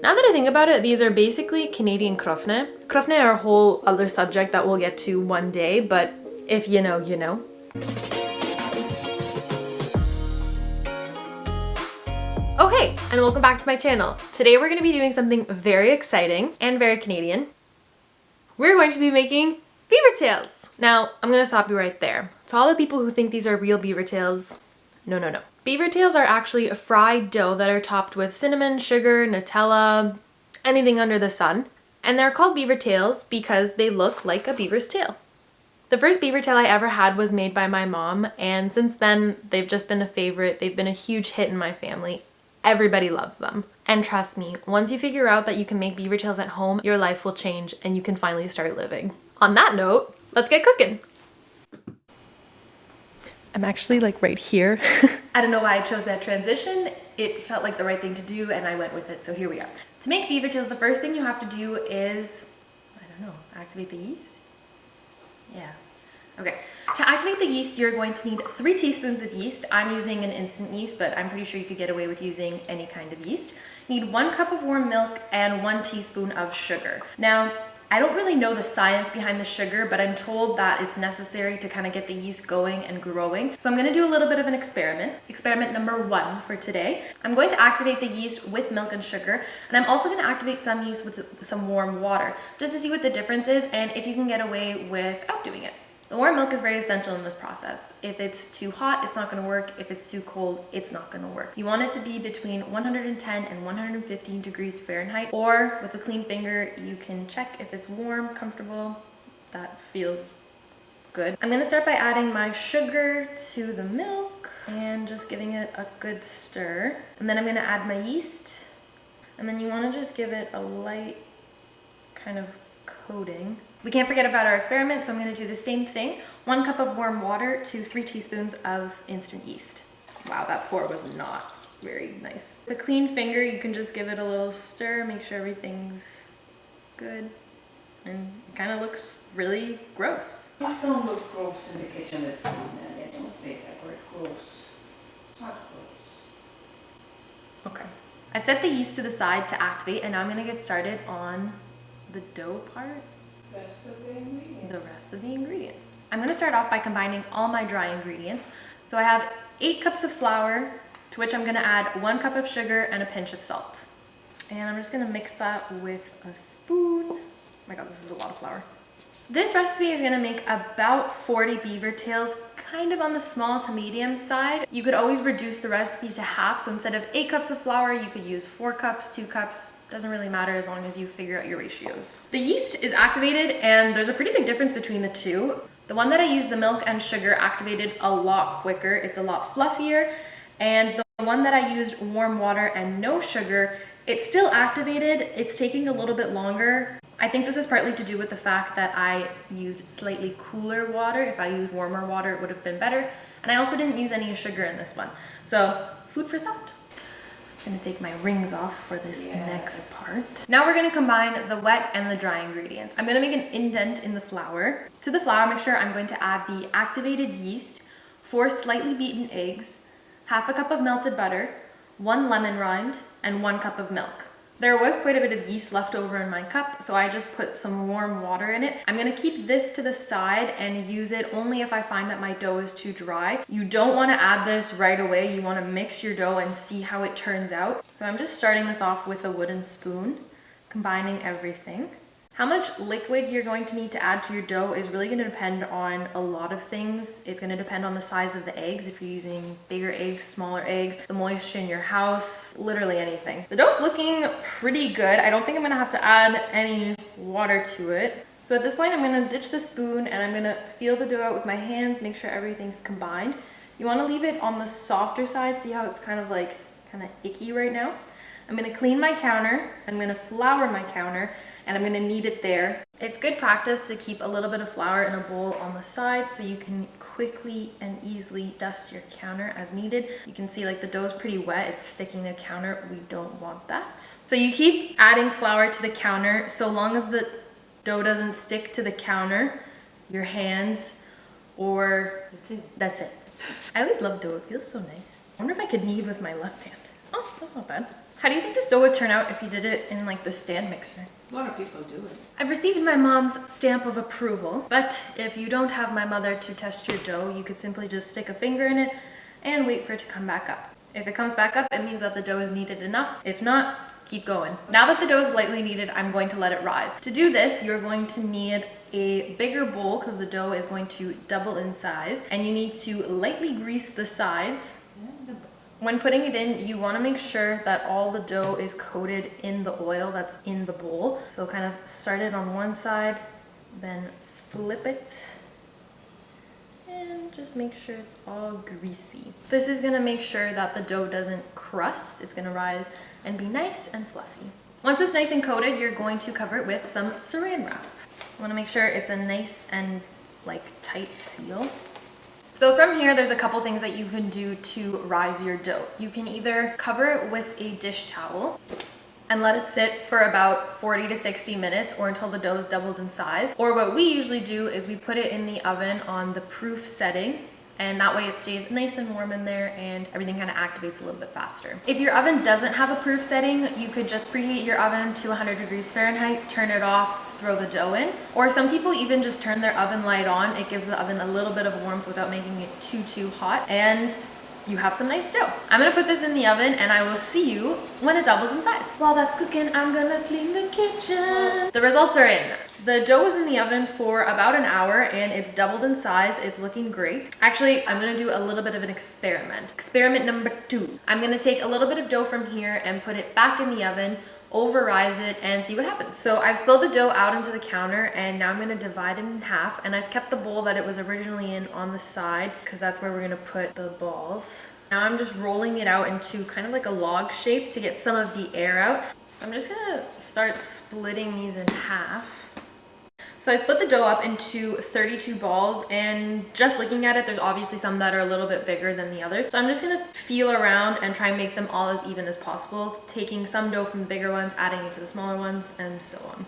Now that I think about it, these are basically Canadian krofne. Krofne are a whole other subject that we'll get to one day, but if you know, you know. Okay, and welcome back to my channel. Today we're going to be doing something very exciting and very Canadian. We're going to be making beavertails. Now, I'm going to stop you right there. To all the people who think these are real beavertails, no, no, no. Beavertails are actually a fried dough that are topped with cinnamon, sugar, Nutella, anything under the sun. And they're called beavertails because they look like a beaver's tail. The first beavertail I ever had was made by my mom, and since then they've just been a favorite. They've been a huge hit in my family. Everybody loves them. And trust me, once you figure out that you can make beavertails at home, your life will change and you can finally start living. On that note, let's get cooking. I'm actually like right here. I don't know why I chose that transition. It felt like the right thing to do and I went with it, so here we are. To make beavertails, the first thing you have to do is, I don't know, activate the yeast? Yeah. Okay. To activate the yeast, you're going to need 3 teaspoons of yeast. I'm using an instant yeast, but I'm pretty sure you could get away with using any kind of yeast. You need 1 cup of warm milk and 1 teaspoon of sugar. Now, I don't really know the science behind the sugar, but I'm told that it's necessary to kind of get the yeast going and growing. So I'm going to do a little bit of an experiment. Experiment number 1 for today. I'm going to activate the yeast with milk and sugar, and I'm also going to activate some yeast with some warm water, just to see what the difference is and if you can get away without doing it. The warm milk is very essential in this process. If it's too hot, it's not going to work. If it's too cold, it's not going to work. You want it to be between 110 and 115 degrees Fahrenheit, or with a clean finger, you can check if it's warm, comfortable. That feels good. I'm going to start by adding my sugar to the milk and just giving it a good stir. And then I'm going to add my yeast. And then you want to just give it a light kind of coating. We can't forget about our experiment, so I'm going to do the same thing. 1 cup of warm water to 3 teaspoons of instant yeast. Wow, that pour was not very nice. With a clean finger, you can just give it a little stir, make sure everything's good. And it kind of looks really gross. It don't look gross in the kitchen with food, and I don't say that word gross. It's not gross. Okay. I've set the yeast to the side to activate, and now I'm going to get started on the dough part. The rest of the ingredients. I'm going to start off by combining all my dry ingredients. So I have 8 cups of flour, to which I'm going to add 1 cup of sugar and a pinch of salt. And I'm just going to mix that with a spoon. Oh my god, this is a lot of flour. This recipe is going to make about 40 beavertails, kind of on the small to medium side. You could always reduce the recipe to half, so instead of 8 cups of flour, you could use 4 cups, 2 cups. Doesn't really matter as long as you figure out your ratios. The yeast is activated and there's a pretty big difference between the two. The one that I used, the milk and sugar, activated a lot quicker. It's a lot fluffier. And the one that I used, warm water and no sugar, it's still activated. It's taking a little bit longer. I think this is partly to do with the fact that I used slightly cooler water. If I used warmer water, it would have been better. And I also didn't use any sugar in this one. So, food for thought. I'm gonna take my rings off for this next part. Now we're gonna combine the wet and the dry ingredients. I'm gonna make an indent in the flour. To the flour mixture, I'm going to add the activated yeast, 4 slightly beaten eggs, half a cup of melted butter, 1 lemon rind, and 1 cup of milk. There was quite a bit of yeast left over in my cup, so I just put some warm water in it. I'm gonna keep this to the side and use it only if I find that my dough is too dry. You don't wanna add this right away. You wanna mix your dough and see how it turns out. So I'm just starting this off with a wooden spoon, combining everything. How much liquid you're going to need to add to your dough is really going to depend on a lot of things. It's going to depend on the size of the eggs, if you're using bigger eggs, smaller eggs, the moisture in your house, literally anything. The dough's looking pretty good. I don't think I'm going to have to add any water to it. So at this point, I'm going to ditch the spoon and I'm going to feel the dough out with my hands, make sure everything's combined. You want to leave it on the softer side. See how it's kind of icky right now? I'm going to clean my counter, I'm going to flour my counter, and I'm going to knead it there. It's good practice to keep a little bit of flour in a bowl on the side so you can quickly and easily dust your counter as needed. You can see like the dough is pretty wet, it's sticking to the counter. We don't want that. So you keep adding flour to the counter so long as the dough doesn't stick to the counter, your hands, or that's it. I always love dough, it feels so nice. I wonder if I could knead with my left hand. Oh, that's not bad. How do you think this dough would turn out if you did it in like the stand mixer? A lot of people do it. I've received my mom's stamp of approval, but if you don't have my mother to test your dough, you could simply just stick a finger in it and wait for it to come back up. If it comes back up, it means that the dough is kneaded enough. If not, keep going. Now that the dough is lightly kneaded, I'm going to let it rise. To do this, you're going to need a bigger bowl because the dough is going to double in size, and you need to lightly grease the sides. When putting it in, you want to make sure that all the dough is coated in the oil that's in the bowl. So kind of start it on one side, then flip it, and just make sure it's all greasy. This is gonna make sure that the dough doesn't crust. It's gonna rise and be nice and fluffy. Once it's nice and coated, you're going to cover it with some saran wrap. You wanna make sure it's a nice and like tight seal. So from here, there's a couple things that you can do to rise your dough. You can either cover it with a dish towel and let it sit for about 40 to 60 minutes or until the dough is doubled in size. Or what we usually do is we put it in the oven on the proof setting, and that way it stays nice and warm in there and everything kind of activates a little bit faster. If your oven doesn't have a proof setting, you could just preheat your oven to 100 degrees Fahrenheit, turn it off, throw the dough in. Or some people even just turn their oven light on. It gives the oven a little bit of warmth without making it too hot, and you have some nice dough. I'm gonna put this in the oven and I will see you when it doubles in size. While that's cooking, I'm gonna clean the kitchen. The results are in. The dough was in the oven for about an hour and it's doubled in size. It's looking great. Actually, I'm gonna do a little bit of an experiment. Experiment number 2. I'm gonna take a little bit of dough from here and put it back in the oven, over rise it, and see what happens. So I've spilled the dough out into the counter and now I'm gonna divide it in half, and I've kept the bowl that it was originally in on the side because that's where we're gonna put the balls. Now I'm just rolling it out into kind of like a log shape to get some of the air out. I'm just gonna start splitting these in half. So I split the dough up into 32 balls, and just looking at it, there's obviously some that are a little bit bigger than the others. So I'm just gonna feel around and try and make them all as even as possible, taking some dough from the bigger ones, adding it to the smaller ones, and so on.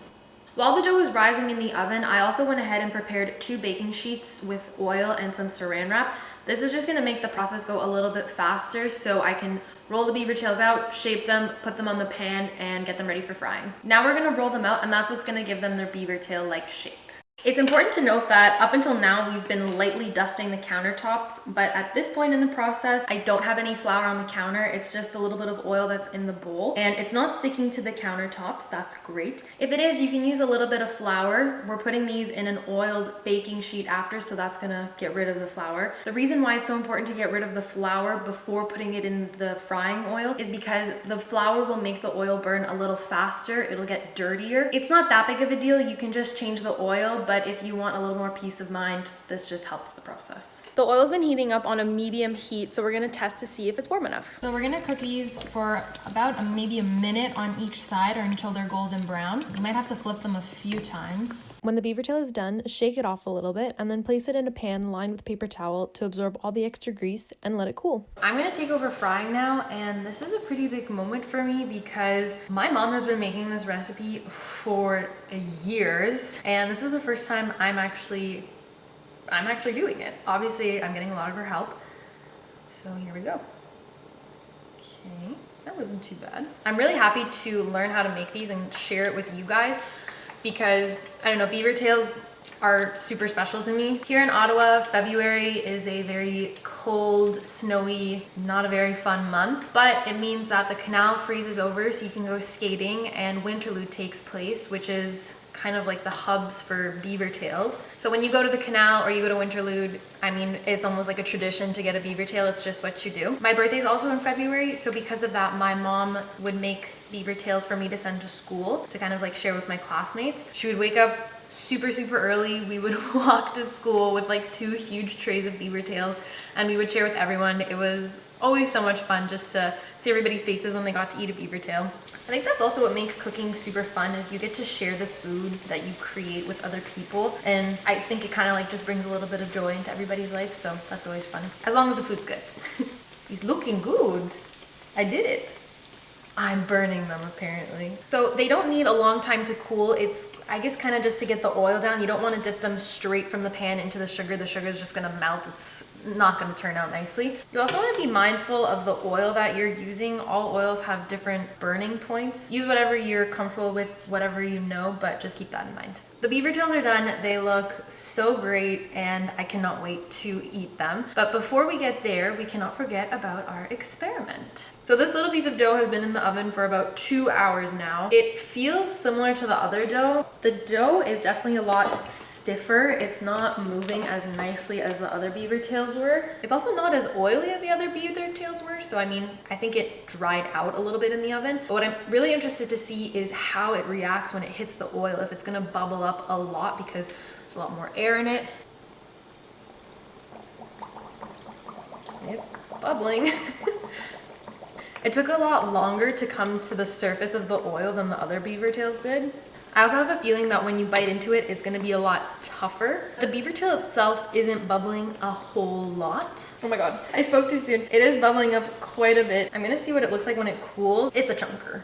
While the dough was rising in the oven, I also went ahead and prepared 2 baking sheets with oil and some saran wrap. This is just gonna make the process go a little bit faster so I can roll the beaver tails out, shape them, put them on the pan, and get them ready for frying. Now we're gonna roll them out, and that's what's gonna give them their beaver tail-like shape. It's important to note that up until now, we've been lightly dusting the countertops, but at this point in the process, I don't have any flour on the counter. It's just a little bit of oil that's in the bowl, and it's not sticking to the countertops. That's great. If it is, you can use a little bit of flour. We're putting these in an oiled baking sheet after, so that's gonna get rid of the flour. The reason why it's so important to get rid of the flour before putting it in the frying oil is because the flour will make the oil burn a little faster. It'll get dirtier. It's not that big of a deal. You can just change the oil, but if you want a little more peace of mind, this just helps the process. The oil's been heating up on a medium heat, so we're gonna test to see if it's warm enough. So we're gonna cook these for about maybe a minute on each side, or until they're golden brown. You might have to flip them a few times. When the beaver tail is done, shake it off a little bit and then place it in a pan lined with paper towel to absorb all the extra grease and let it cool. I'm gonna take over frying now, and this is a pretty big moment for me because my mom has been making this recipe for years, and this is the first time I'm actually doing it. Obviously, I'm getting a lot of her help. So here we go. Okay, that wasn't too bad. I'm really happy to learn how to make these and share it with you guys because, I don't know, beaver tails are super special to me. Here in Ottawa, February is a very cold, snowy, not a very fun month, but it means that the canal freezes over so you can go skating, and Winterlude takes place, which is kind of like the hubs for beaver tails. So when you go to the canal or you go to Winterlude, I mean, it's almost like a tradition to get a beaver tail. It's just what you do. My birthday is also in February, so because of that, my mom would make beaver tails for me to send to school to kind of like share with my classmates. She would wake up super early. We would walk to school with like 2 huge trays of beaver tails, and we would share with everyone. It was always so much fun just to see everybody's faces when they got to eat a beaver tail. I think that's also what makes cooking super fun, is you get to share the food that you create with other people, and I think it kind of like just brings a little bit of joy into everybody's life, so that's always fun, as long as the food's good. He's looking good. I did it. I'm burning them apparently. So they don't need a long time to cool. It's, I guess, kind of just to get the oil down. You don't want to dip them straight from the pan into the sugar. The sugar is just gonna melt. It's not gonna turn out nicely. You also wanna be mindful of the oil that you're using. All oils have different burning points. Use whatever you're comfortable with, whatever you know, but just keep that in mind. The Beavertails are done. They look so great and I cannot wait to eat them. But before we get there, we cannot forget about our experiment. So this little piece of dough has been in the oven for about 2 hours now. It feels similar to the other dough. The dough is definitely a lot stiffer. It's not moving as nicely as the other Beavertails were. It's also not as oily as the other Beavertails were. So I mean, I think it dried out a little bit in the oven. But what I'm really interested to see is how it reacts when it hits the oil. If it's gonna bubble up a lot because there's a lot more air in it. It's bubbling. It took a lot longer to come to the surface of the oil than the other Beavertails did. I also have a feeling that when you bite into it, it's gonna be a lot tougher. The Beavertail itself isn't bubbling a whole lot. Oh my God, I spoke too soon. It is bubbling up quite a bit. I'm gonna see what it looks like when it cools. It's a chunker.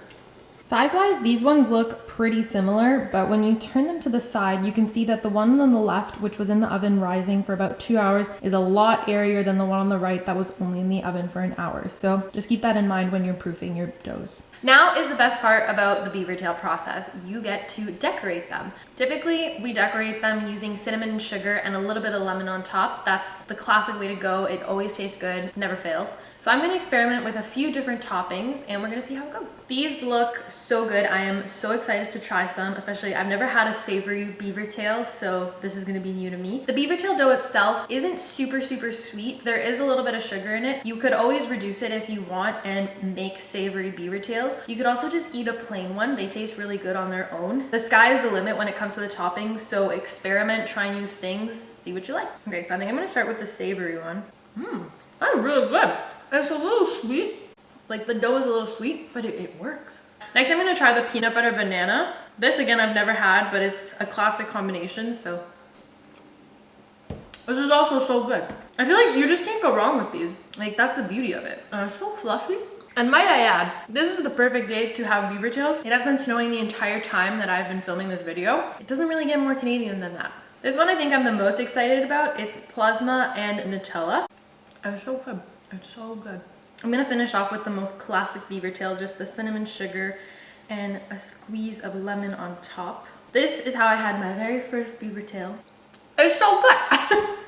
Size-wise, these ones look pretty similar, but when you turn them to the side, you can see that the one on the left, which was in the oven rising for about 2 hours, is a lot airier than the one on the right that was only in the oven for an hour. So just keep that in mind when you're proofing your doughs. Now is the best part about the Beavertail process. You get to decorate them. Typically, we decorate them using cinnamon and sugar and a little bit of lemon on top. That's the classic way to go. It always tastes good, never fails. So I'm gonna experiment with a few different toppings and we're gonna see how it goes. These look so good. I am so excited to try some, especially I've never had a savory Beavertail, so this is gonna be new to me. The Beavertail dough itself isn't super sweet. There is a little bit of sugar in it. You could always reduce it if you want and make savory Beavertails. You could also just eat a plain one. They taste really good on their own. The sky is the limit when it comes to the toppings, so experiment, try new things, see what you like. Okay, so I think I'm gonna start with the savory one. That's really good. It's a little sweet. Like the dough is a little sweet, but it works. Next, I'm gonna try the peanut butter banana. This again, I've never had, but it's a classic combination, so. This is also so good. I feel like you just can't go wrong with these. Like that's the beauty of it. It's so fluffy. And might I add, this is the perfect day to have Beavertails. It has been snowing the entire time that I've been filming this video. It doesn't really get more Canadian than that. This one I think I'm the most excited about. It's plasma and Nutella. It's so good. It's so good. I'm gonna finish off with the most classic Beavertail, just the cinnamon sugar and a squeeze of lemon on top. This is how I had my very first Beavertail. It's so good.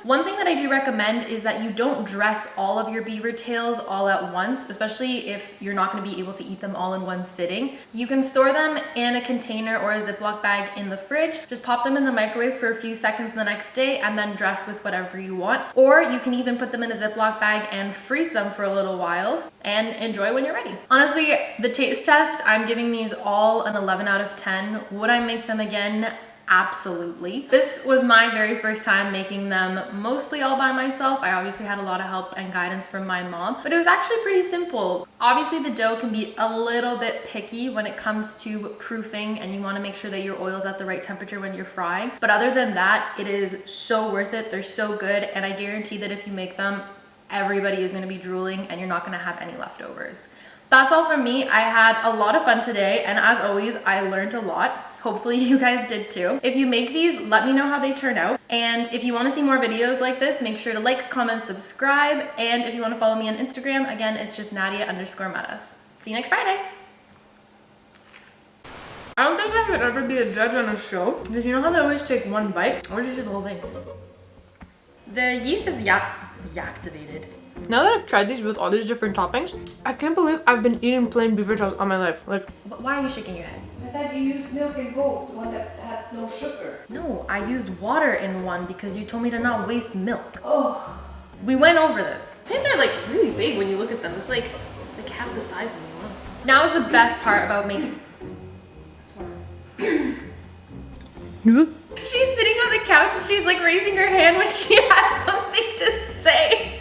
One thing that I do recommend is that you don't dress all of your Beavertails all at once, especially if you're not going to be able to eat them all in one sitting. You can store them in a container or a Ziploc bag in the fridge. Just pop them in the microwave for a few seconds the next day and then dress with whatever you want. Or you can even put them in a Ziploc bag and freeze them for a little while and enjoy when you're ready. Honestly, the taste test, I'm giving these all an 11 out of 10. Would I make them again? Absolutely. This was my very first time making them mostly all by myself. I obviously had a lot of help and guidance from my mom, but it was actually pretty simple. Obviously the dough can be a little bit picky when it comes to proofing and you want to make sure that your oil's at the right temperature when you're frying. But other than that, it is so worth it. They're so good and I guarantee that if you make them, everybody is going to be drooling and you're not going to have any leftovers. That's all from me. I had a lot of fun today and as always, I learned a lot. Hopefully you guys did too. If you make these, let me know how they turn out. And if you want to see more videos like this, make sure to like, comment, subscribe. And if you want to follow me on Instagram, again, it's just Nadia_Metas. See you next Friday. I don't think I could ever be a judge on a show because you know how they always take one bite? Or just do the whole thing. The yeast is activated. Now that I've tried these with all these different toppings, I can't believe I've been eating plain Beavertails all my life. Like, why are you shaking your head? I said you used milk in both, the one that had no sugar. No, I used water in one because you told me to not waste milk. Oh. We went over this. Pans are like really big when you look at them. It's like half the size of me. Now is the best part about making. She's sitting on the couch and she's like raising her hand when she has something to say.